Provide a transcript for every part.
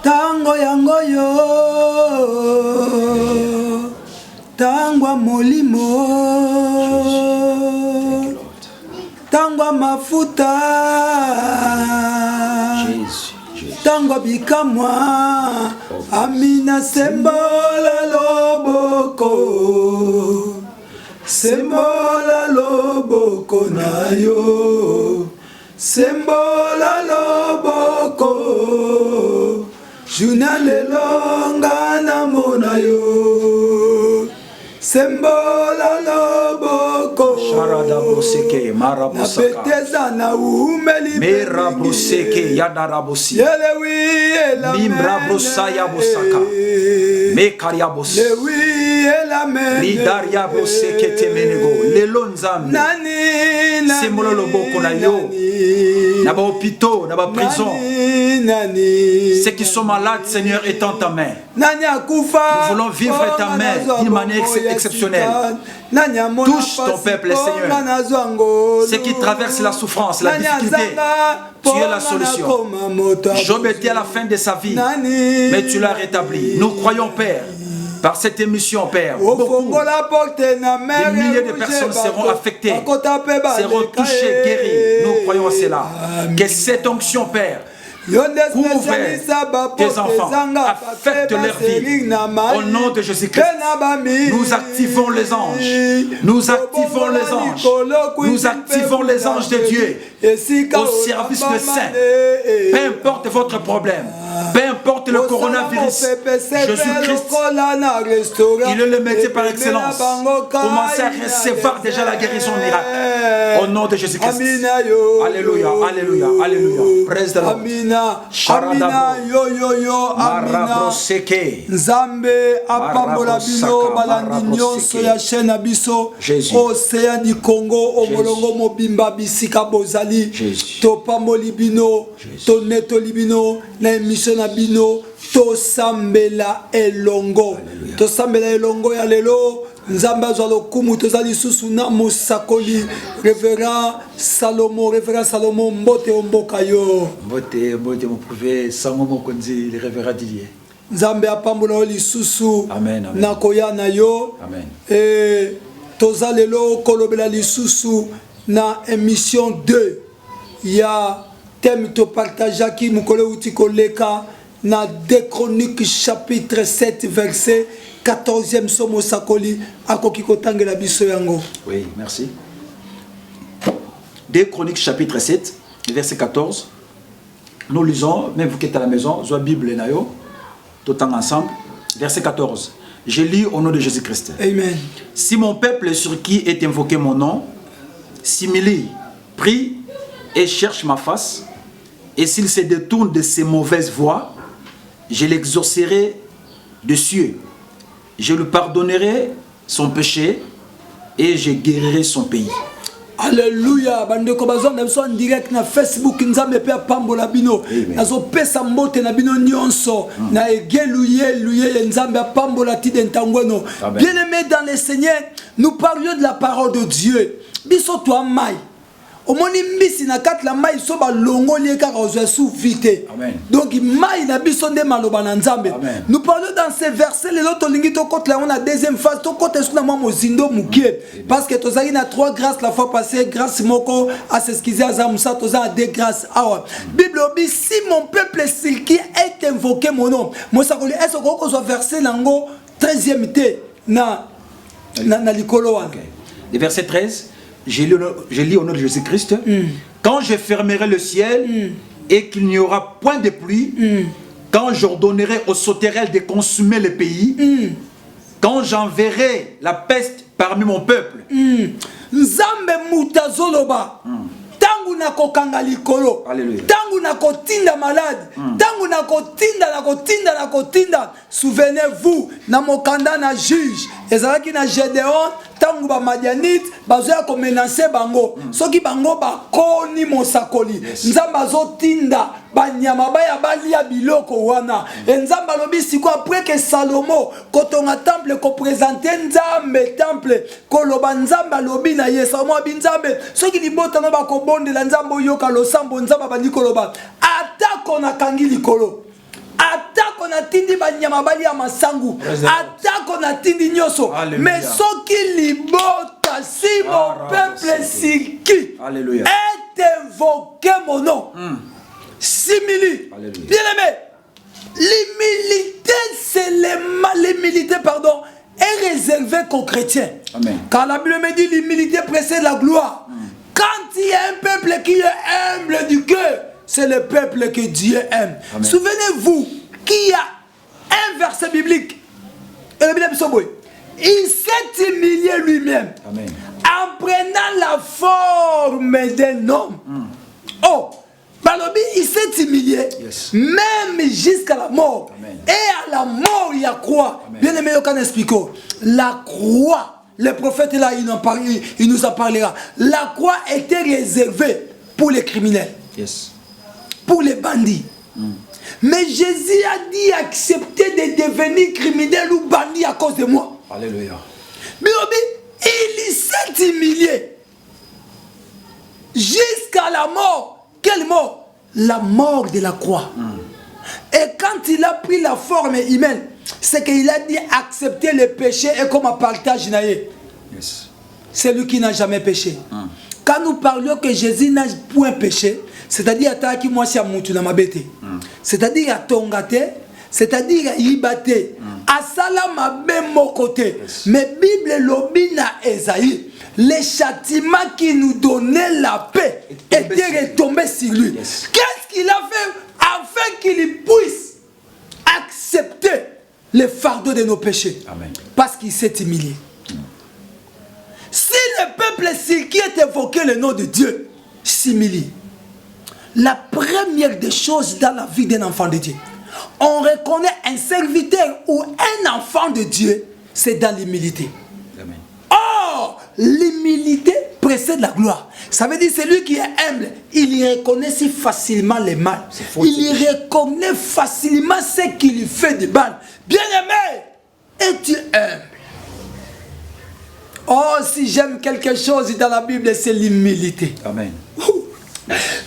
Tango yango yo, tango molimo, tango mafuta, tango bikamwa, amina sembola loboko, sembola loboko na yo, sembola loboko. Juna lelonga na mona yo, sembola loboko. Sharada boseke marabosaka. Napeteza na umeli. Mera boseke yadarabosi. Yelewi ela. Mimbra brosaya bosaka. Mekaria bos. Lewi ela men. Lidaria boseke temenego. Lelonzam. Nani. Sembola loboko na yo. Naba hôpitaux, naba prison. Ceux qui sont malades, Seigneur, étends ta main. Nous voulons vivre ta main d'une manière exceptionnelle. Touche ton peuple, Seigneur. Ceux qui traversent la souffrance, la difficulté, tu es la solution. Job était à la fin de sa vie, mais tu l'as rétabli. Nous croyons, Père, par cette émission, Père, beaucoup, des milliers de personnes seront affectées, seront touchées, guéries. Nous croyons cela. Que cette onction, Père, couvre tes enfants, affecte leur vie. Au nom de Jésus-Christ, nous activons les anges. Nous activons les anges. Nous activons les anges de Dieu au service de saints. Peu importe votre problème, peu importe le coronavirus, Jésus-Christ, il est le métier par excellence. Commencez à recevoir déjà la guérison miracle. Au nom de Jésus-Christ. Alléluia, alléluia, alléluia. Praise the Lord. Amina yo yo yo amina Nzambe apambola bino balandi nyonso ya chaîne na biso Océan du Congo omolongo mobimba bisika bozali topamboli bino tonetoli bino na émission na bino tosambela elongo ya lelo Nzamba zalo kumu tozali susu na mosakoli révérend Salomon mbote omboka yo mbote mo prouver sango mokonzi le révérend Didier Nzambe apambola oli susu amen na koya na yo amen tozalelo kolobela li susu na émission 2 ya thème to partager ki mukolo uti koleka na 2 Chroniques chapitre 7 verset 14e somo sakoli akoki kotangela biso yango. Oui, merci. 2 Chroniques chapitre 7 verset 14. Nous lisons, même vous qui êtes à la maison, la Bible nayo, tout le temps ensemble. Verset 14. Je lis au nom de Jésus-Christ. Amen. Si mon peuple sur qui est invoqué mon nom s'humilie, prie et cherche ma face, et s'il se détourne de ses mauvaises voies, je l'exaucerai de cieux. Je lui pardonnerai son péché et je guérirai son pays. Alléluia. Bandeko bazon na so en direct na Facebook nzambe pe pambola bino. Nazo pesa mbote na bino nyonso na egeluye nzambe pambola ti dentangweno. Bien-aimés dans le Seigneur, nous parlions de la parole de Dieu. Biso toi mai. Omoni mbisi na kat la mai so ba longo lieka rozwa sous vite. Donc mai na biso nde maloba na nzambe. Nous parlons dans ces versets les autres lingi to kote la on a deuxième phase to kote suna mwa mozindo mukie parce que tozali na 3 grâces la fois passée grâce moko à s'excuser azamusa toza à 2 grâces awa. Bible obi si mon peuple s'il qui est invoqué mon nom. Moi ça ko est-ce ko so verset nango 13e té na likolo wana. Le verset 13 je lis au nom de Jésus-Christ. Quand je fermerai le ciel et qu'il n'y aura point de pluie, quand j'ordonnerai aux sauterelles de consumer le pays, quand j'enverrai la peste parmi mon peuple, Nzambe mutazoloba. Tangu na kokanga likolo, tangu na kotinda malade, tangu na kotinda, souvenez-vous, na mokanda na juge, ezalaki na Gédéon, tangu ba Madianite, bazoya ko menacer bango, soki bango ba koni mosakoli, nzamba azotinda, banyama baya balia biloko wana, nzamba lobi siko après que Salomo, kotonga temple ko présenter nzambe temple, koloba nzamba lobi na yesa mo binzambe, soki libota no ba ko bonde la nzambo yoka losambo nzamba bandi koloba ata atako na kangi likolo, atako na tindi banyama bali ya masangu, atako na tindi nyoso, mais soki libota si mon peuple siki est invoqué mon nom, simili. Bien aimé, l'humilité, c'est l'humilité, pardon, est réservée qu'aux chrétiens. Amen. Car la Bible me dit l'humilité précède la gloire. Quand il y a un peuple qui est humble du cœur, c'est le peuple que Dieu aime. Souvenez-vous qu'il y a un verset biblique. Il s'est humilié lui-même en prenant la forme d'un homme. Oh, Balobi, il s'est humilié, même jusqu'à la mort. Amen. Et à la mort, il y a quoi? Bien aimé, on explique. La croix, le prophète là, il nous en parlera. La croix était réservée pour les criminels, pour les bandits. Mais Jésus a dit accepter de devenir criminel ou bandit à cause de moi. Alléluia. Balobi, il s'est humilié jusqu'à la mort. Quelle mort? La mort de la croix. Et quand il a pris la forme humaine, c'est qu'il a dit accepter le péché et comme un partage naïe. C'est lui qui n'a jamais péché. Quand nous parlions que Jésus n'a point péché, c'est-à-dire à qui moi c'est à moutou na mabete, c'est-à-dire à tongate, c'est-à-dire à yibate, à salama même mon côté. Mais Bible lobina Esaïe. Les châtiments qui nous donnaient la paix étaient retombés sur lui. Qu'est-ce qu'il a fait afin qu'il puisse accepter le fardeau de nos péchés? Amen. Parce qu'il s'est humilié. Si le peuple qui est évoqué le nom de Dieu s'humilie, la première des choses dans la vie d'un enfant de Dieu, on reconnaît un serviteur ou un enfant de Dieu, c'est dans l'humilité. Or, l'humilité précède la gloire. Ça veut dire celui qui est humble, il reconnaît si facilement le mal. Il reconnaît facilement ce qui lui fait du mal. Bien-aimé, es-tu humble? Oh, si j'aime quelque chose dans la Bible, c'est l'humilité. Amen.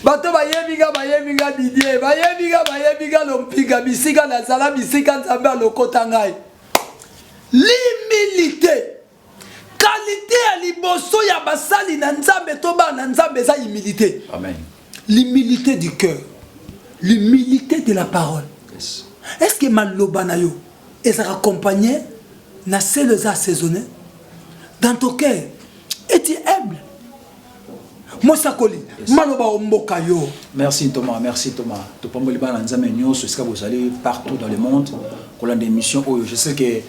Bato bayebiga bayebiga Didier, bayebiga bayebiga lompiga bisika na sala bisika nzambe lokota ngai. L'humilité. Qualité à liboso ya basali na nzambe toba na nzambe za humilité. Amen. L'humilité du cœur. L'humilité de la parole. Yes. Est-ce que maloba na yo est accompagné na celles assaisonnées dans ton cœur? Es-tu humble? Merci Thomas, merci Thomas. Vous allez partout dans le monde. Je sais que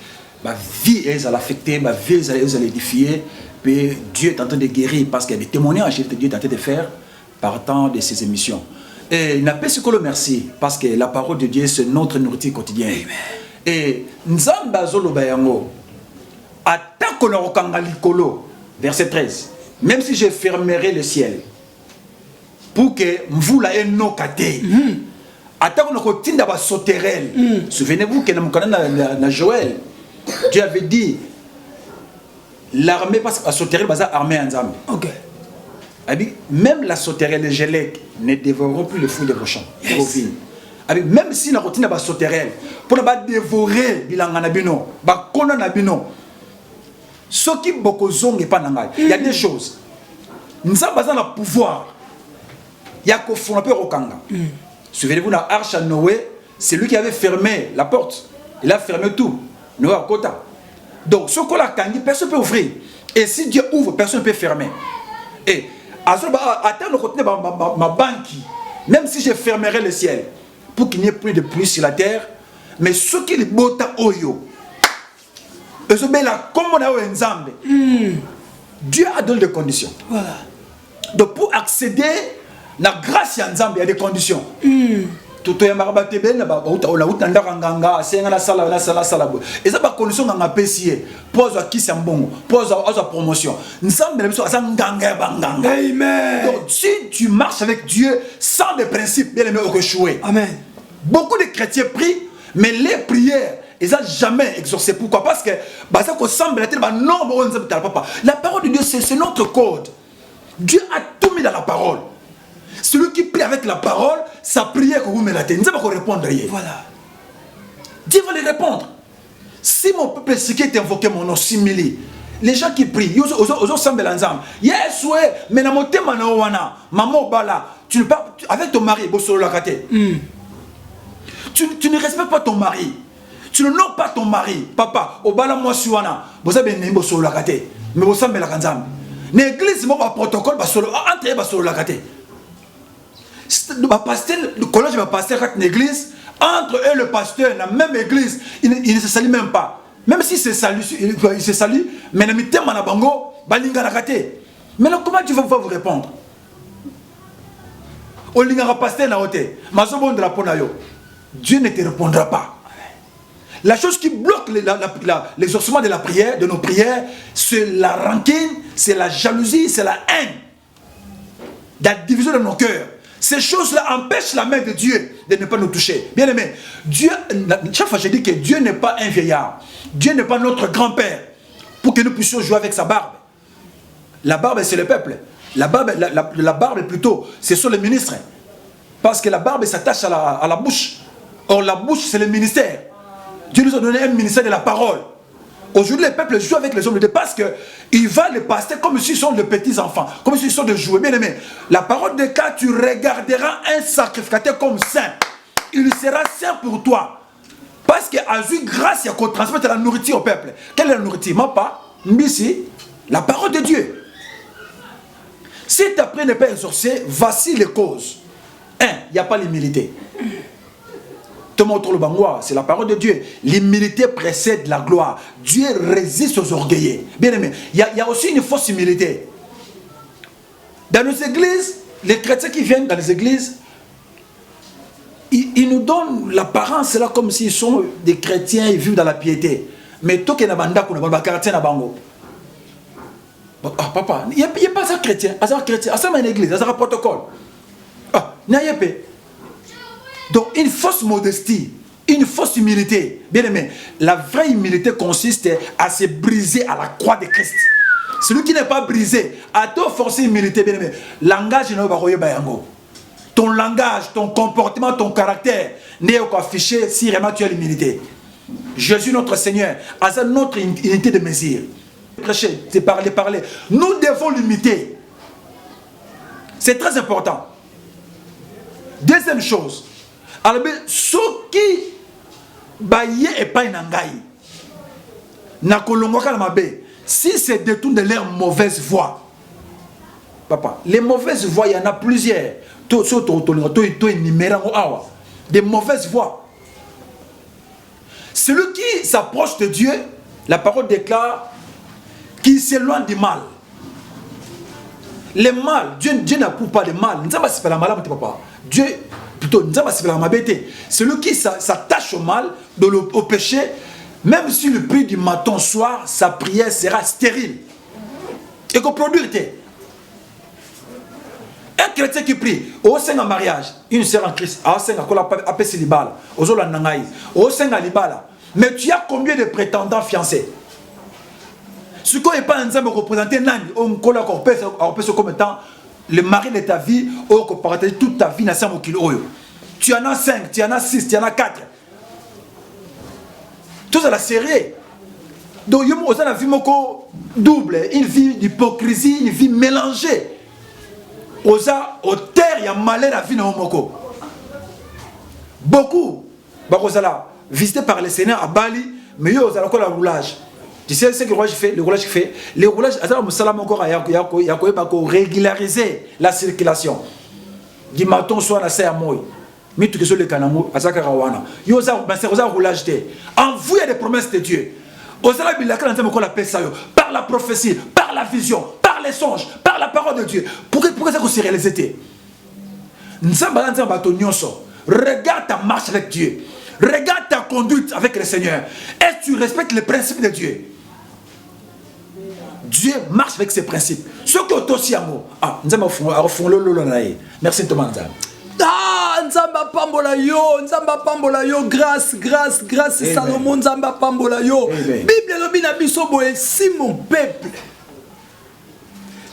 ma vie est affectée, ma vie est édifiée. Puis Dieu est en train de guérir parce qu'il y a des témoignages que Dieu est en train de faire partant de ces émissions. Et il n'a pas ce que le merci parce que la parole de Dieu c'est notre nourriture quotidienne. Et Nzamba Zolo Bayango, attaque le Rokangalikolo, verset 13. Même si je fermerai le ciel pour que vous la no kate attaque no kotinda ba sauterelle. Souvenez-vous que dans Joël Dieu avait dit l'armée parce que la sauterelle baza armée ensemble. OK. Même la sauterelle les gelèques ne dévoreront plus le fruit de vos champs. Même si la routine ba sauterelle pour ne pas dévorer bilanga na bino ba kona na bino. Ce qui il y a des choses. Nous avons besoin de pouvoir. Il y a qu'au fond un peu Rokanga. Souvenez-vous, dans l'arche à Noé, c'est lui qui avait fermé la porte. Il a fermé tout. Noé à côté. Donc, ce qu'on a kangi, personne ne peut ouvrir. Et si Dieu ouvre, personne ne peut fermer. Et à terre, ma banque, même si je fermerai le ciel, pour qu'il n'y ait plus de pluie sur la terre, mais ce qui est beau, oyo. Dieu a donné des conditions. Voilà. Donc pour accéder à la grâce à Nzambe, il y a des conditions. Tout est marabate ben la route nanda nganga senga la sala et ça pas condition nganga pesier pose à qui sambongo pose à promotion Nzambe la ça nganga banganga. Amen. Donc si tu marches avec Dieu sans des principes, bien aimé au échouer. Amen. Beaucoup de chrétiens prient mais les prières ils n'ont jamais exaucé. Pourquoi? Parce que la parole de Dieu, c'est notre code. Dieu a tout mis dans la parole. Celui qui prie avec la parole, sa prière que vous me latez. Nous allons répondre. Voilà. Dieu va les répondre. Si mon peuple ce qui est invoqué mon nom simili, les gens qui prient, ils ont semblé ensemble. Yes, ouais, mais na moté manawana, maman bala, tu ne pas avec ton mari, bosolo la kate. Tu ne respectes pas ton mari. Tu ne honores pas ton mari. Papa, au bala moi suana, vous avez une bosolo la kate. Mais vous semblez la kanzam. L'église mon protocole basolo entre basolo la kate. Le collège va passer à l'église. Entre eux et le pasteur, la même église, il ne se salue même pas. Même si il se salue, mais le mitem manabango, balinga nakate. Mais là, comment tu vas vous répondre? Olinga pasteur na ote, mazobon de la ponayo. Dieu ne te répondra pas. La chose qui bloque l'exaucement de la prière, de nos prières, c'est la rancune, c'est la jalousie, c'est la haine, la division de nos cœurs. Ces choses-là empêchent la main de Dieu de ne pas nous toucher. Bien aimé, Dieu, chaque fois je dis que Dieu n'est pas un vieillard. Dieu n'est pas notre grand-père pour que nous puissions jouer avec sa barbe. La barbe, c'est le peuple. La barbe plutôt, ce sont les ministres. Parce que la barbe s'attache à la bouche. Or, la bouche, c'est le ministère. Dieu nous a donné un ministère de la parole. Aujourd'hui, les peuples jouent avec les hommes de Dieu parce qu'il va les passer comme s'ils sont de petits enfants, comme s'ils sont de jouets. Bien aimé, la parole de cas, tu regarderas un sacrificateur comme saint. Il sera saint pour toi. Parce qu'il a eu grâce à qu'on transmette la nourriture au peuple. Quelle est la nourriture? Mapa, Mbisi, la parole de Dieu. Si ta prière n'est pas exaucée, voici les causes. 1, il n'y a pas l'humilité. C'est la parole de Dieu. L'humilité précède la gloire. Dieu résiste aux orgueillés. Bien aimé, il y a aussi une fausse humilité. Dans nos églises, les chrétiens qui viennent dans les églises, ils nous donnent l'apparence là comme s'ils sont des chrétiens et vivent dans la piété. Mais tout qui est dans le quartier na bango. Ah papa, il n'y a pas ça chrétien, ça chrétien, ça une église, ça un protocole. Ah, il n'y a pas. Donc une fausse modestie, une fausse humilité. Bien aimé, la vraie humilité consiste à se briser à la croix de Christ. Celui qui n'est pas brisé, à toi forcer humilité, bien aimé, langage n'est pas bayango. Ton langage, ton comportement, ton caractère n'est pas affiché si vraiment tu as l'humilité. Jésus notre Seigneur a notre unité de mesure. Prêcher, c'est parler. Nous devons l'imiter. C'est très important. Deuxième chose. Alors, ceux qui baillent et pas n'angaï, n'a kolongoka na mabe, si c'est détourne de leur mauvaise voie, papa, les mauvaises voies, il y en a plusieurs. Des mauvaises voies. Celui qui s'approche de Dieu, la parole déclare qu'il s'éloigne du mal. Le mal, Dieu n'approuve pas le mal. Dieu, plutôt, celui qui s'attache au mal, au péché, même si le prix du matin soir, sa prière sera stérile. Et qu'on produit. Un chrétien qui prie, au sein d'un mariage, une sœur en Christ, au sein d'un libala, au sein d'un libala. Mais tu as combien de prétendants fiancés? Ce qu'on n'est pas en train de représenter, comme étant le mari de ta vie, ou que partager toute ta vie, tu en as 5, tu en as 6, tu en as 4. Tout ça, la série. Donc, il y a une vie double, une vie d'hypocrisie, une vie mélangée. Au terre, il y a malheur à vie dans moko. Beaucoup, visités par le Seigneur à Bali, mais il y a encore le roulage. Tu sais ce que le roulage fait? Le roulage fait. Le roulage, il y a régulariser la circulation. Du matin soit à à moi. Mais tout que sur le canamo, à Zakarawana. Il y a un roulage. En vous, il y a des promesses de Dieu. Par la prophétie, par la vision, par les songes, par la parole de Dieu. Pourquoi ça s'est réalisé? Regarde ta marche avec Dieu. Regarde ta conduite avec le Seigneur. Est-ce que tu respectes les principes de Dieu? Dieu marche avec ses principes. Ce que tu aussi amour. Ah, nous avons merci Thomas. Ah, Nzamba pambola yo, grâce, Salomon Nzamba pambola yo. Bible lobi na biso boye, si mon peuple,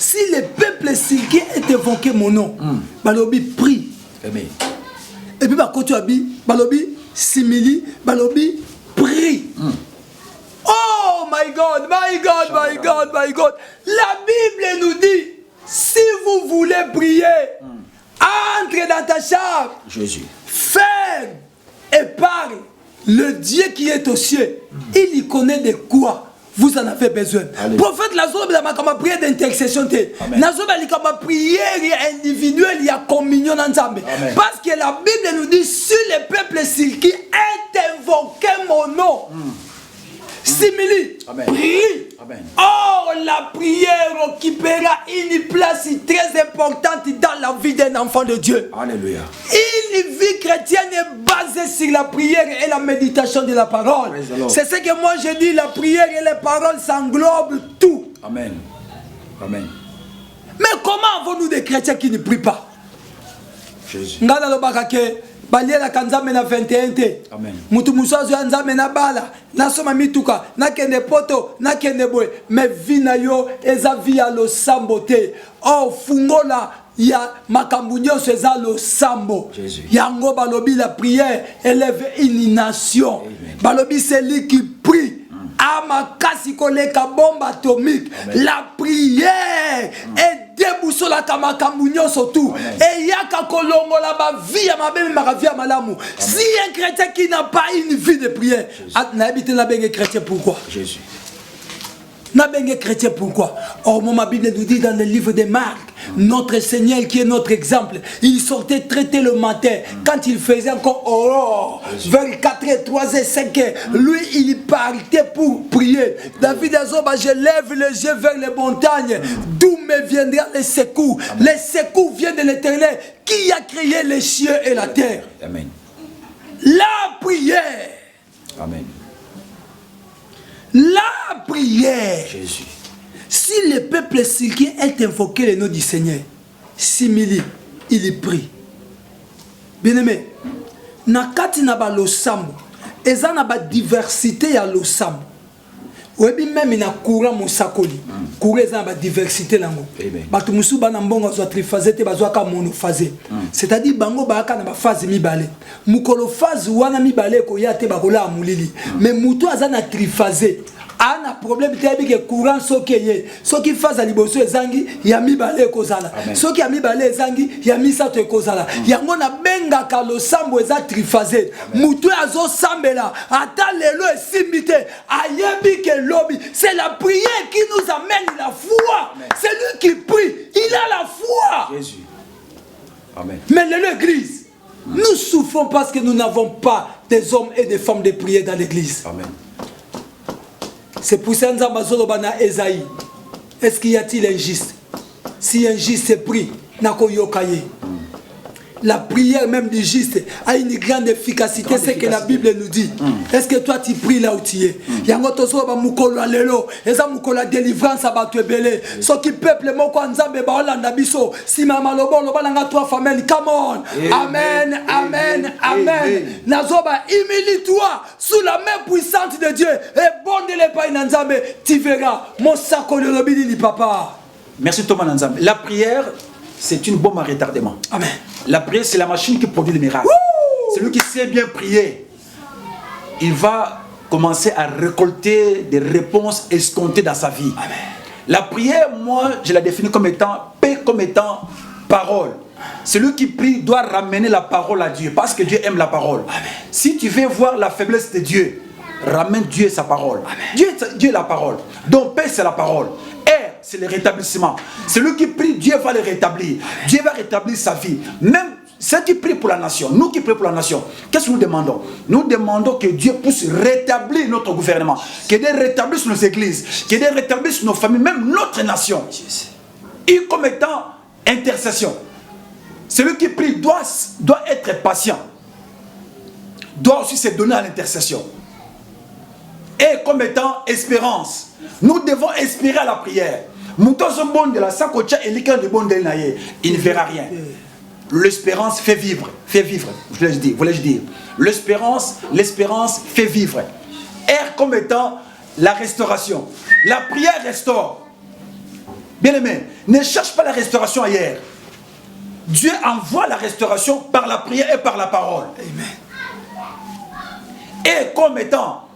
si le peuple qui est évoqué mon nom, balobi prie. Amen. Et puis balobi simili, balobi prie. Oh my God, my God, my God, my God. La Bible nous dit, si vous voulez prier, entre dans ta chambre. Jésus. Ferme et parle. Le Dieu qui est aux cieux, il y connaît de quoi vous en avez besoin. Allez. Prophète Lazare, il a prière d'intercession. Lazare, il a prière individuelle, il y a communion ensemble. Parce que la Bible nous dit, si le peuple qui est invoqué mon nom, simili, prie. Or, la prière occupera une place très importante dans la vie d'un enfant de Dieu. Alléluia. Une vie chrétienne est basée sur la prière et la méditation de la parole. C'est ce que moi je dis, la prière et les paroles s'englobent tout. Amen. Amen. Mais comment avons-nous des chrétiens qui ne prient pas? Jésus. Baliela kanzame na 21 te. Amen. Mutu musazo ya nzame na bala. Na soma mituka. Na kende poto. Na kende boy. Me vina yo eza via lo sambo te. Oh fungola ya makambu nyonso eza lo sambo. Jésus. Yango balobi la prière élève une nation. Amen. Balobi c'est lui qui prie. Amakasi koleka bombe atomique. Amen. La prière est déboussola kamakambu nyonso tout. Et yaka kolongola ba vie ma bébé ma vie malamu. Si un chrétien qui n'a pas une vie de prière, n'a habité la bengue chrétien pourquoi? Jésus. N'a bengue chrétien pourquoi? Or ma Bible nous dit dans le livre de Marc, notre Seigneur qui est notre exemple, il sortait traiter le matin quand il faisait encore aurore vers 4h, 3h, 5h. Lui il partait pour prier. David Azoba, je lève les yeux vers les montagnes, d'où me viendra les secours. Les secours viennent de l'Éternel qui a créé les cieux et la terre. Amen. La prière. Amen. La prière. Jésus. Si le peuple qui est invoqué le nom du Seigneur, simili, il prie. Bien aimé, nakati na ba losambo, eza na ba diversité ya losambo. Webi même na courant mosakoli, courant eza na ba diversité lango. Batu musu bana mbongo zo triphasé te bazwa ka monophasé. C'est-à-dire bango ba ka na ba phase mibale. Mukolo phase wana mibale ko ya te bakola amulili. Mais mutu aza na triphasé. Un problème que courant ce qui fait à liboso ezangi ya mibale kozala ce qui a mibale ezangi ya misato kozala yango na benga ka lo sambo eza triphasé mutu azo sambela ata lelo esimite ayebi ke lobi c'est la prière qui nous amène la foi. C'est lui qui prie, il a la foi. Jésus. Amen. Mais l'église, nous souffrons parce que nous n'avons pas des hommes et des femmes de prière dans l'église. Amen. C'est pour ça que Esaïe. Est-ce qu'il y a-t-il un juste? Si un juste est pris, la prière même du juste a une grande efficacité, c'est ce que la Bible nous dit. Est-ce que toi tu pries là où tu es? Il y a un délivrance à Batouebele. Ce qui peuple moko nzambe ba olanda biso. Si mama lobo loba nanga trois familles. Come on. Amen, amen, amen. Nazoba, humilie-toi sous la main puissante de Dieu et bonne les païs nzambe. Tu verras mon sako de lobby di papa. Merci Thomas Nzambe. La prière, c'est une bombe à retardement. Amen. La prière, c'est la machine qui produit le miracle. Celui qui sait bien prier, il va commencer à récolter des réponses escomptées dans sa vie. Amen. La prière, moi, je la définis comme étant paix, comme étant parole. Celui qui prie doit ramener la parole à Dieu, parce que Dieu aime la parole. Amen. Si tu veux voir la faiblesse de Dieu, ramène Dieu et sa parole. Amen. Dieu est la parole. Donc paix, c'est la parole. C'est le rétablissement. Celui qui prie, Dieu va le rétablir. Dieu va rétablir sa vie. Même ceux qui prient pour la nation, nous qui prions pour la nation, qu'est-ce que nous demandons? Nous demandons que Dieu puisse rétablir notre gouvernement, que Dieu rétablisse nos églises, que Dieu rétablisse nos familles, même notre nation. Et comme étant intercession. Celui qui prie doit être patient, doit aussi se donner à l'intercession. Et comme étant espérance, nous devons espérer à la prière. Il ne verra rien. L'espérance fait vivre. Fait vivre. Voulais-je dire. L'espérance fait vivre. R comme étant la restauration. La prière restaure. Bien-aimé, ne cherche pas la restauration ailleurs. Dieu envoie la restauration par la prière et par la parole. Amen. Et comme étant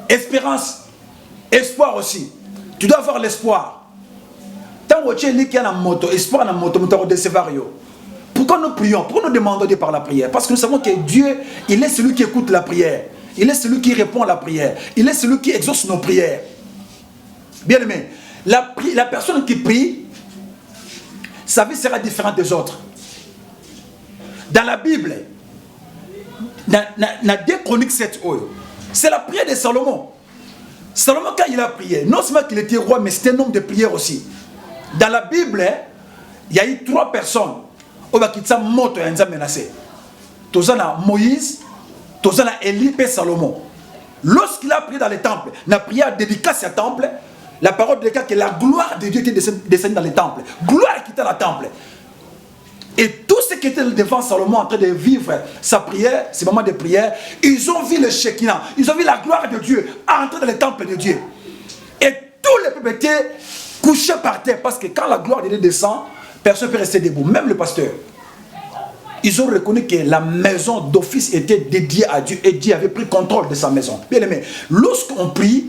espérance, espoir aussi. Tu dois avoir l'espoir. Tant que tu es qui a la moto, espoir na moto, tu décevoir. Pourquoi nous prions? Pourquoi nous demandons Dieu par la prière? Parce que nous savons que Dieu, il est celui qui écoute la prière. Il est celui qui répond à la prière. Il est celui qui exauce nos prières. Bien aimé, la personne qui prie, sa vie sera différente des autres. Dans la Bible, dans 2 Chroniques 7, c'est la prière de Salomon. Salomon, quand il a prié, non seulement qu'il était roi, mais c'était un homme de prière aussi. Dans la Bible, il y a eu 3 personnes qui ont été menacées. Tozana Moïse, Tozana Élie et Salomon. Lorsqu'il a prié dans le temple, il a prié à dédicace au temple. La parole de que la gloire de Dieu était descendue dans le temple. Gloire qui était dans le temple. Et tous ceux qui étaient devant Salomon en train de vivre sa prière, ces moments de prière, ils ont vu le Shekinah, ils ont vu la gloire de Dieu entrer dans le temple de Dieu. Et tous les peuples étaient couchés par terre parce que quand la gloire de Dieu descend, personne ne peut rester debout, même le pasteur. Ils ont reconnu que la maison d'office était dédiée à Dieu et Dieu avait pris contrôle de sa maison. Bien aimé, lorsqu'on prie,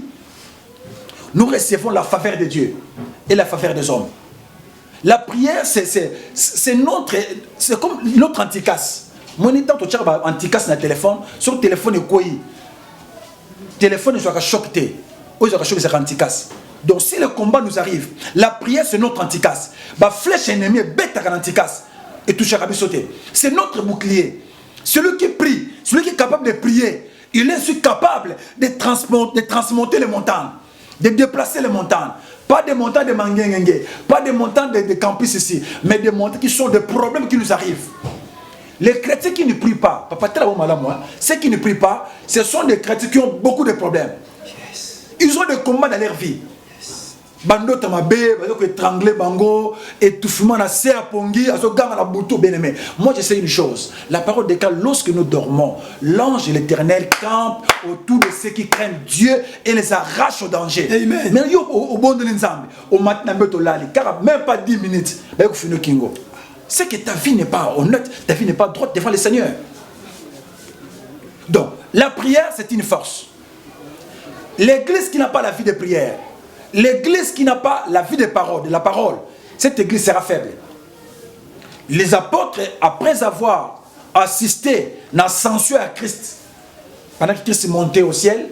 nous recevons la faveur de Dieu et la faveur des hommes. La prière, c'est comme notre anticasse. Moi, je suis anticasse dans le téléphone. Sur le téléphone, il y a le téléphone, il y a choqué. Il y a choqué, anticasse. Donc, si le combat nous arrive, la prière, c'est notre anticasse. La flèche ennemie, bête à l'anticasse. Et tout charabi sauté. C'est notre bouclier. Celui qui prie, celui qui est capable de prier, il est capable de transmonter les montagnes. De déplacer les montagnes. Pas des montagnes de manguengue, pas des montagnes de campus ici, mais des montagnes qui sont des problèmes qui nous arrivent. Les chrétiens qui ne prient pas, ceux qui ne prient pas, ce sont des chrétiens qui ont beaucoup de problèmes. Ils ont des combats dans leur vie. Bando tamabé, bando étranglé bango, étouffement na serre pongi, aso ganga na boutou bien aimé. Moi je sais une chose, la parole déclare lorsque nous dormons, l'ange de l'Éternel campe autour de ceux qui craignent Dieu et les arrache au danger. Amen. Mais yo au bon de l'ensemble, au matin beto lali, car même pas 10 minutes, ben vous finissez kingo. C'est que ta vie n'est pas honnête, ta vie n'est pas droite devant le Seigneur. Donc, la prière c'est une force. L'église qui n'a pas la vie de prière, l'église qui n'a pas la vie de la parole, cette église sera faible. Les apôtres, après avoir assisté à l'ascension à Christ, pendant que Christ est monté au ciel,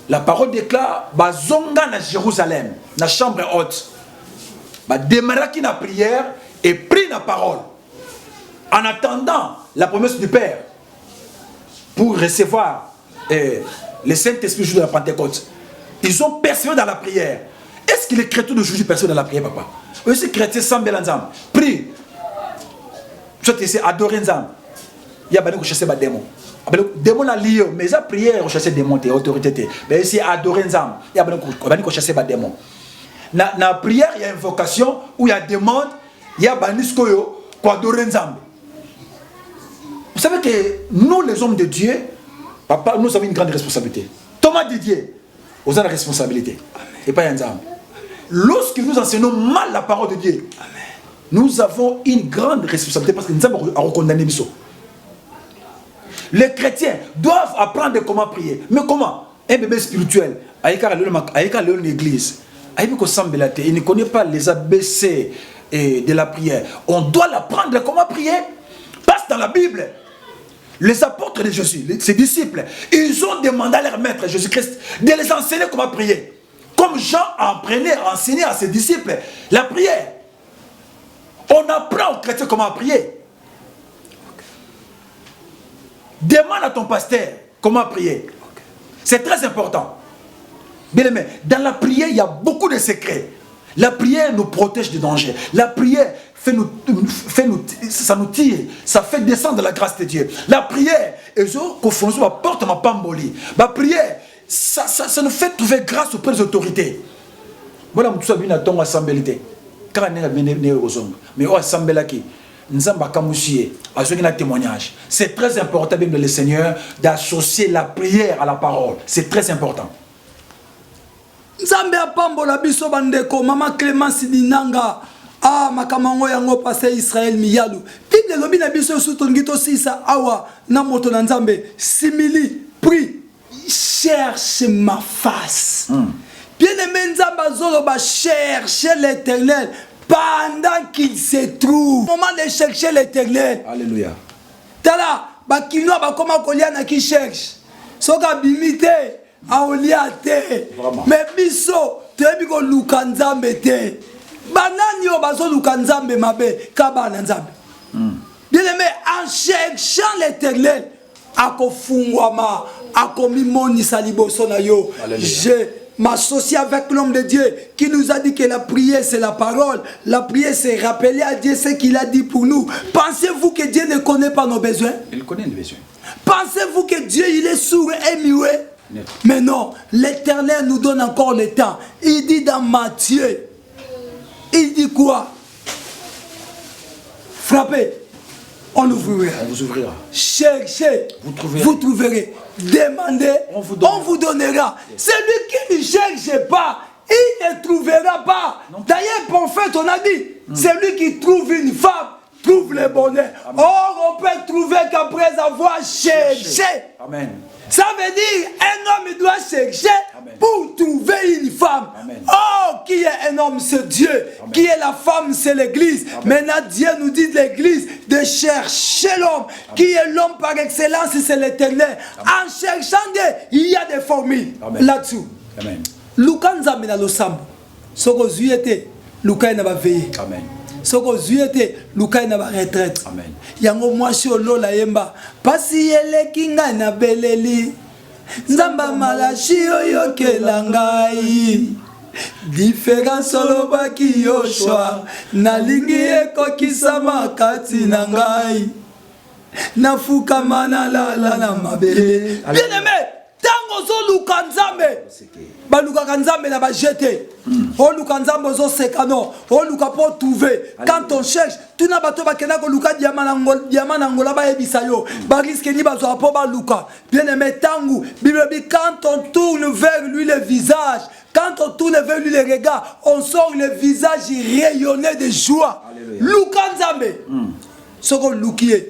la parole déclare, bazonga na Jérusalem, na chambre haute, démarra qui na prière et prit la parole, en attendant la promesse du Père, pour recevoir le Saint-Esprit jour de la Pentecôte. Ils ont persévéré dans la prière. Est-ce que les chrétiens d'aujourd'hui persévèrent dans la prière, papa? Eux, ces chrétiens semblent ensemble. Prie. Tu sais, adorer ensemble. Il y a des gens qui chassent des démons. Les démons sont liés, mais la prière, chasser des démons, autorité. Mais ici, adorer ensemble. Il y a des gens qui chassent des démons. Dans la prière, il y a une invocation où il y a des demandes, il y a des gens qui adorent ensemble. Vous savez que nous, les hommes de Dieu, papa, nous avons une grande responsabilité. Thomas Didier, vous avez la responsabilité. Amen. Et pas un homme. Lorsque nous enseignons mal la parole de Dieu, amen, nous avons une grande responsabilité parce que nous avons à recondamner. Les chrétiens doivent apprendre comment prier. Mais comment? Un bébé spirituel, avec l'église, il ne connaît pas les ABC de la prière. On doit l'apprendre comment prier. Parce que dans la Bible, les apôtres de Jésus, ses disciples, ils ont demandé à leur maître Jésus-Christ de les enseigner comment prier. Comme Jean apprenait à enseigner à ses disciples la prière. On apprend aux chrétiens comment prier. Demande à ton pasteur comment prier. C'est très important. Bien aimé, dans la prière, il y a beaucoup de secrets. La prière nous protège des dangers. La prière ça nous tire, ça fait descendre la grâce de Dieu. La prière, la prière, ça nous fait trouver grâce auprès des autorités. Voilà, tout ça vient à ton assemblée. Car on est aux hommes, mais au assemblée qui témoignage. C'est très important, bien le Seigneur, d'associer la prière à la parole. C'est très important. Nzambe apambola biso bandeko mama Clémence Dinanga ah makamango yango passé Israël miyalu Bible lobi na biso sutongito sisa awa na moto na Nzambe simili prie cherche ma face. Bien-aimé Nzambe zoloba chercher l'Éternel pendant qu'il se trouve. Moment de chercher l'Éternel. Alléluia. Tala bakino bakoma koliana qui cherche. Soka bimite aoliate. Mais biso tebi ko luka Nzambe te. Banani o bazo luka Nzambe mabe kabana Nzambe. Bien-aimé en cherchant l'Éternel akofungwama akomimoni saliboso na yo. Je m'associe avec l'homme de Dieu qui nous a dit que la prière c'est la parole. La prière c'est rappeler à Dieu ce qu'il a dit pour nous. Pensez-vous que Dieu ne connaît pas nos besoins? Il connaît nos besoins. Pensez-vous que Dieu il est sourd et muet? Mais non, l'Éternel nous donne encore le temps. Il dit dans Matthieu, il dit quoi? Frappez, on ouvrira. On vous ouvrira. Cherchez, vous trouverez. Demandez, on vous donnera. Celui qui ne cherche pas, il ne trouvera pas. D'ailleurs, prophète, on a dit, celui qui trouve une femme, trouve le bonheur. Amen. Or, on peut trouver qu'après avoir cherché. Amen. Ça veut dire, un homme doit chercher. Amen. Pour trouver une femme. Amen. Oh, qui est un homme, c'est Dieu. Amen. Qui est la femme, c'est l'église. Maintenant, Dieu nous dit l'église de chercher l'homme. Qui est l'homme par excellence, c'est l'Éternel. En cherchant il y a des formules là-dessous. Luka Nzambe na losambo. Soko zuyete, Luka na ba veillé. Amen. Soko zuyete, Luka na ba retraite. Amen. Yango mwasi olola yemba. Pasi ele kinga na beleli. Nzamba malashi oyo kelangai. Différence olobaki yoshua. Nalingi ekokisama kati na ngai. Nafuka la na mabele. Bien-aimé, tango zo luka Nzambe. Ba luka Nzambe na ba jeté. O luka Nzambe zo sekano. O luka pour trouver. Quand on cherche, tu n'as pas to kena ko luka diamant angola ba ebisa yo. Ba risque ni ba zo po ba luka. Bien-aimé tango, Bible dit quand on tourne vers lui le visage, quand on tourne vers lui les regards, on sort le visage rayonné de joie. Luka Nzambe. Soko lukié.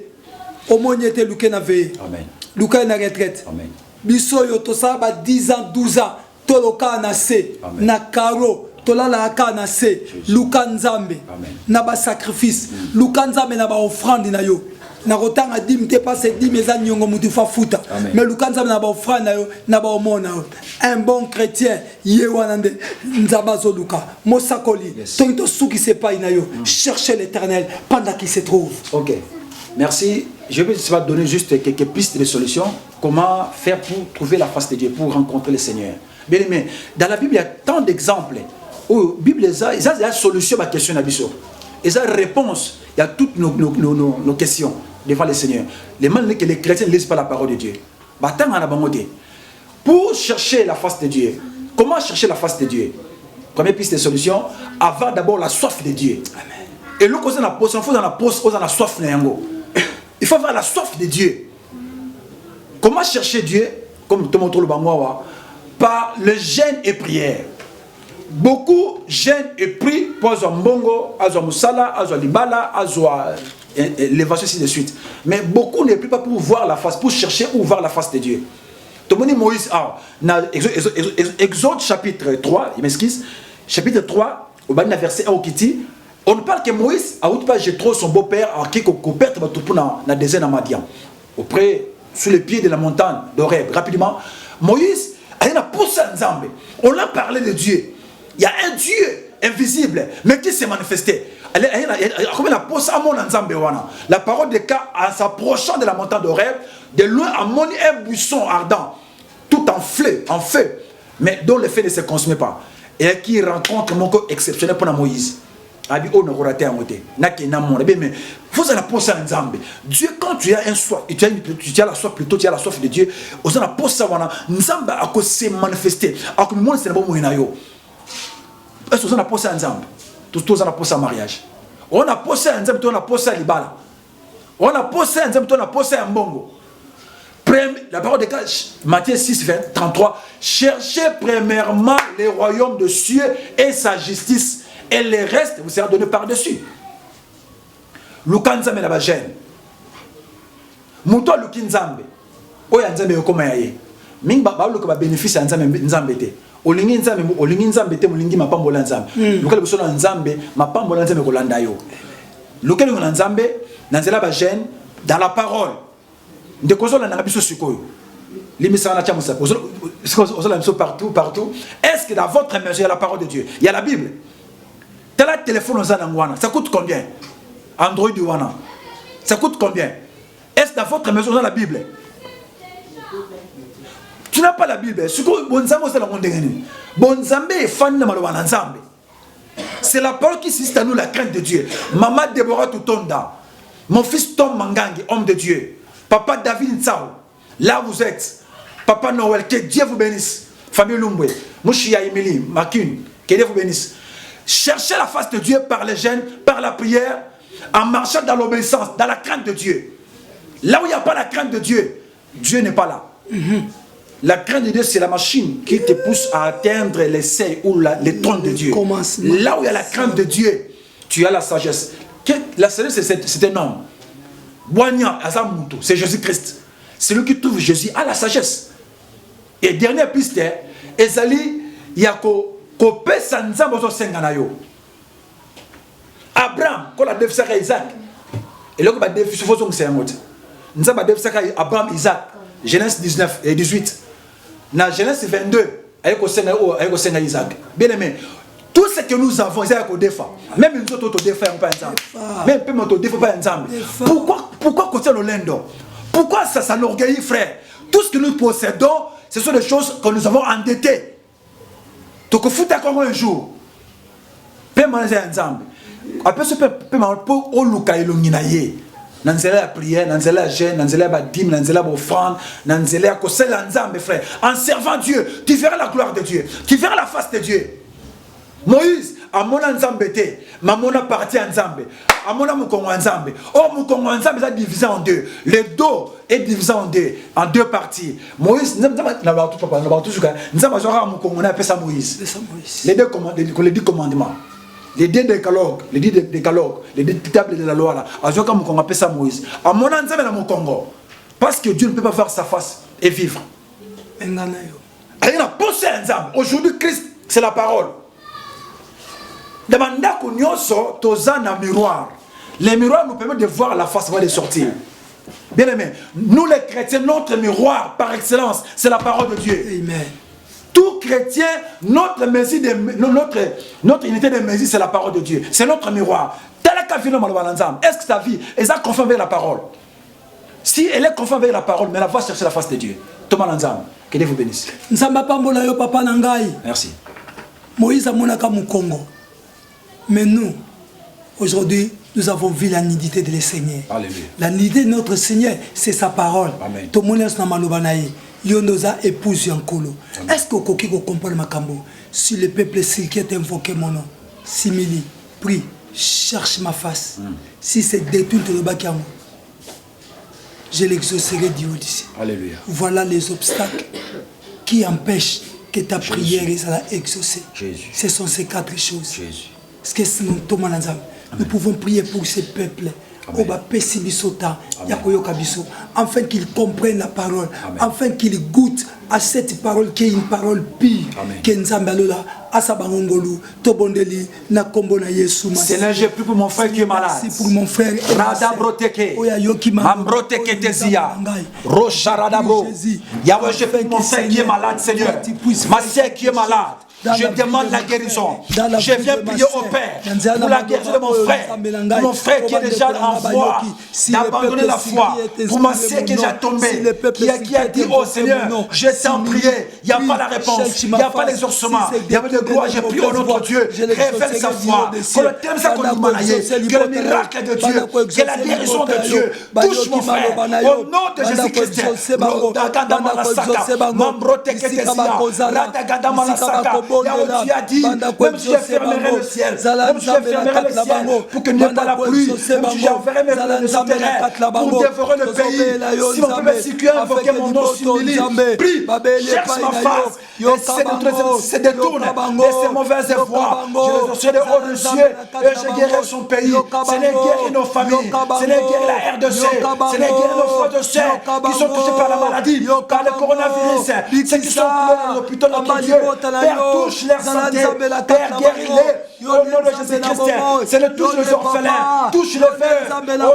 Au moins il était luké na veillé. Amen. Luka na retraite. Amen. Biso yo to sa ba 10 ans, 12 ans. Toloka na se. Na karo. Tolala aka na se. Luka Nzambe. Na ba sacrifice. Luka Nzambe na ba offrande na yo. Na rotanga dim te pas 10 meza nyongo mutu fa futa. Mais Luka Nzambe na ba offrande na yo. Na ba omona yo. Un bon chrétien. Ye wanande. Nzamba zo luka. Mosakoli. Tonto suki se pa ina yo. Cherchez l'Éternel pendant qu'il se trouve. Ok. Merci. Je vais te donner juste quelques pistes de solutions. Comment faire pour trouver la face de Dieu, pour rencontrer le Seigneur. Bien aimé, dans la Bible, il y a tant d'exemples où la Bible a la solution à la question d'Abisso. Et la réponse, il y a toutes nos questions devant le Seigneur. Les gens que les chrétiens ne lisent pas la parole de Dieu. Pour chercher la face de Dieu, comment chercher la face de Dieu? Première piste de solution, avoir d'abord la soif de Dieu. Amen. Et l'autre, on a la soif de Dieu. Il faut avoir la soif de Dieu. Comment chercher Dieu? Comme tout le monde le bangoua, par le jeûne et prière. Beaucoup jeûnent et prient pour avoir mbongo, avoir musala, avoir libala, avoir l'évangile ainsi de suite. Mais beaucoup ne prient pas pour voir la face, pour chercher ou voir la face de Dieu. Tout le monde Moïse, Exode chapitre 3, il m'excuse, chapitre 3, au bas de verset 1 au Kiti. On parle que Moïse a pas Jétro son beau-père qui coopère dans le désert de Madian. Auprès, sous les pieds de la montagne d'Horeb. Rapidement, Moïse a poussé Nzambe. On a parlé de Dieu. Il y a un Dieu invisible, mais qui s'est manifesté. La parole de cas, en s'approchant de la montagne d'Horeb, de loin, a monté un buisson ardent, tout en feu, mais dont le feu ne se consumait pas. Et qui rencontre mon corps exceptionnel pour Moïse. Vous allez penser à Nzambe. Dieu, quand tu as un soif, tu as la soif plutôt, tu as la soif de Dieu, vous allez penser à Nzambe à cause s'est manifesté. Alors que le monde c'est le bon moyen. Est-ce que vous allez penser à Nzambe? Tout le monde a pensé à mariage. On a pensé à Nzambe, on a pensé à Libala. On a pensé à Nzambe, on a pensé à Mbongo. La parole de Matthieu 6, 33. Cherchez premièrement les royaumes de cieux et sa justice, et le reste vous sera donné par-dessus. Lukanzambe na bajene. Muto lukinzambe. Oya nzambe yokoma yaye. Mingi ba luka ba bénéfice nzambe te. Olingi nzambe te molingi mapambola nzambe. Lukale bosola nzambe mapambola nzambe kolanda yo. Lukale ngona nzambe nanzela bajene dans la parole. De kozola na biso sikoyo. Limisana cha musa. Ozola biso partout. Est-ce que dans votre maison il y a la parole de Dieu? Il y a la Bible. T'as la téléphone aux anangwana. Ça coûte combien? Android Wana. Ça coûte combien? Est-ce que dans votre maison il y a la Bible? Tu n'as pas la Bible. C'est la parole qui suscite à nous la crainte de Dieu. Maman Déborah Tutonda. Mon fils Tom Mangangi, homme de Dieu. Papa David Nsao. Là vous êtes. Papa Noël, que Dieu vous bénisse. Famille Lumbwe. Mouchia Emily, Makun, que Dieu vous bénisse. Cherchez la face de Dieu par les jeûnes, par la prière, en marchant dans l'obéissance, dans la crainte de Dieu. Là où il n'y a pas la crainte de Dieu, Dieu n'est pas là. La crainte de Dieu, c'est la machine qui te pousse à atteindre les seuils ou les trônes de Dieu. Là où il y a la crainte de Dieu, tu as la sagesse. La sagesse, c'est un homme. Boignan, Azamuto, c'est Jésus-Christ. Celui qui trouve Jésus a la sagesse. Et dernière piste, Ezali, Yako, Kope Sanzambozo Senganayo. Abraham, quand la défisaka Isaac, et là, il y a Abraham, Isaac, Genèse 19 et 18. Dans Genèse 22, avec Isaac. Bien aimé, tout ce que nous avons, c'est avec défa. Même nous autres, défa, pas ensemble. Même nous défa, pas ensemble. Pourquoi côté le lendo? Pourquoi ça s'enorgueillit, frère? Tout ce que nous possédons, ce sont des choses que nous avons endettées. Donc, il faut encore un jour. Peu manger ensemble. Après ce peu pour oluka ilonginaye. Nanzela la prière, nanzela la jeûne, nanzela la dîme, nanzela la offrande, nanzela la kosela nzambe, frère. En servant Dieu, tu verras la gloire de Dieu. Tu verras la face de Dieu. Moïse, amona nzambe te, mamona parti nzambe. Amona mukongo nzambe. Oh, mukongo nzambe est divisé en deux. Le dos est divisé en deux parties. Moïse, nzambe na ba tout papa, na ba tout suka. Nzambe azora mukongo na pesa Moïse. Les deux commandements. Les deux décalogues, les deux tables de la loi là. Azoka mukongo pesa Moïse. Amona nzambe na mukongo. Parce que Dieu ne peut pas faire sa face et vivre. Aujourd'hui Christ, c'est la parole. Demanda konyoso tozana miroir. Les miroirs nous permettent de voir la face avant de sortir. Bien aimé, nous les chrétiens, notre miroir par excellence, c'est la parole de Dieu. Amen. Tout chrétien, notre unité de mesure, c'est la parole de Dieu. C'est notre miroir. Est-ce que ta vie est conforme avec la parole? Si elle est conforme avec la parole, mais elle va chercher la face de Dieu. Thomas Lanzam, que Dieu vous bénisse. Merci. Moïse a monaka Mukongo. Mais nous, aujourd'hui, nous avons vu la nudité de le Seigneur. Alléluia. La nudité de notre Seigneur, c'est sa parole. Amen. Tout le monde est dans Malobanaï. Yonoza épouse Yankolo. Est-ce que vous comprenez ma cambo? Si le peuple qui est invoqué mon nom, simili, prie, cherche ma face. Si c'est détruit de l'Obakiamo, je l'exaucerai du haut d'ici. Alléluia. Voilà les obstacles qui empêchent que ta prière soit exaucée. Jésus. Ce sont ces quatre choses. Jésus. Nous pouvons prier pour ces peuples. Afin qu'ils comprennent la parole. Amen. Afin qu'ils goûtent à cette parole qui est une parole pure. Seigneur, j'ai pris pour mon frère qui est malade. Merci pour mon frère. Yahweh, j'ai pris mon frère qui est malade, Seigneur. Ma soeur qui est malade. Je demande la guérison. Je viens prier au Père pour la guérison de mon frère. Pour mon frère qui est déjà en voie d'abandonner la foi. Pour ma soeur qui est déjà tombée. Qui a dit, oh Seigneur, je t'ai prié. Il n'y a pas la réponse. Il n'y a pas l'exaucement. Il y a pas de gloire. J'ai prié au notre Dieu. Révèle sa foi. Que le thème soit connu. Que le miracle de Dieu. Que la guérison de Dieu touche mon frère. Au nom de Jésus-Christ. tu as dit, même si je fermerai le ciel, même si je fermerai le ciel pour qu'il n'y ait pas la pluie, même si j'enverrai mes fleuves souterrains pour dévorer le pays, si mon peuple si qui a invoqué mon nom s'humilie, prie, cherche ma face, et se détourne de ces mauvaises voies, je serai au des cieux et je guérirai son pays. Ce n'est guérir nos familles, ce n'est guérir la RDC, ce n'est guérir nos frères de sœurs qui sont touchés par la maladie, par le coronavirus, ceux qui sont dans l'hôpital, notre Dieu. Père, touche leur santé, Père, guéris-les au nom de Jésus-Christ. C'est le touche les orphelins, touche les veuves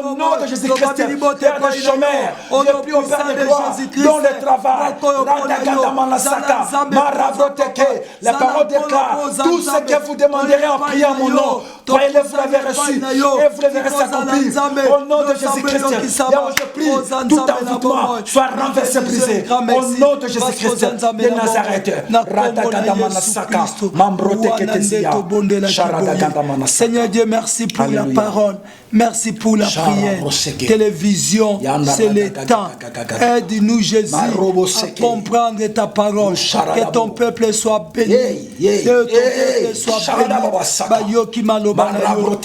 au nom de Jésus-Christ. Père des chômeurs, je prie au Père de gloire, dans le travail, la parole déclare, tout ce que vous demanderez en priant mon nom, croyez-le, vous l'avez reçu et vous le verrez s'accomplir au nom de Jésus-Christ. Je prie, tout envoûtement soit renversé, brisé au nom de Jésus-Christ de Nazareth. Seigneur Dieu, merci pour la parole, merci pour la prière. Télévision, c'est le temps. Aide-nous, Jésus, à comprendre ta parole. Que ton peuple soit béni. Que ton peuple soit béni. Yoki maloba na yo.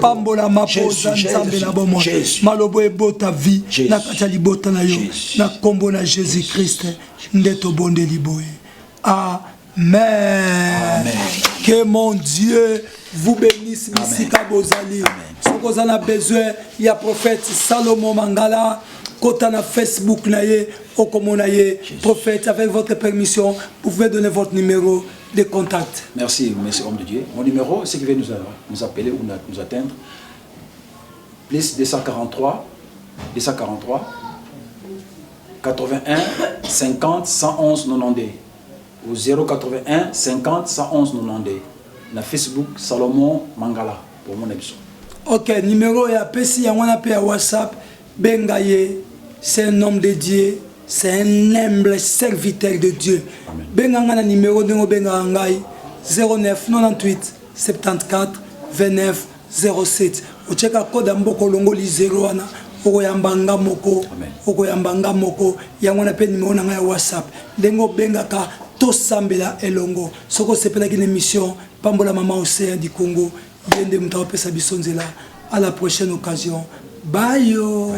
Pambola mapoza nzambe na bomo. Malobo ebota vie. Na katali bota na yo. Na kombo na Jésus-Christ. Ndeto bonde liboye. Amen. Amen. Que mon Dieu vous bénisse. Misika bozali. Si vous avez besoin, il y a prophète Salomon Mangala. Kota na Facebook naye, okomonaye, prophète, avec votre permission, vous pouvez donner votre numéro de contact. Merci, merci homme de Dieu. Mon numéro, c'est qui veut nous appeler ou nous atteindre. Plus 243 81 50 111 92 ou 081 50 111 92. Na Facebook Salomon Mangala pour mon émission. Ok, numéro est appelé si on appelle à WhatsApp. Bengaye, c'est un homme de Dieu, c'est un humble serviteur de Dieu. Benganga na numéro de Bengangai 09 98 74 29 07. O cheka code mboko longoli 0 wana okoyambanga moko yango na pe numéro na WhatsApp. Dengo bengaka to sambela elongo. Soko sepela ki émission Pambola Mama Océan du Congo. Yende mutao pesa bisonzela. À la prochaine occasion. Bye yo.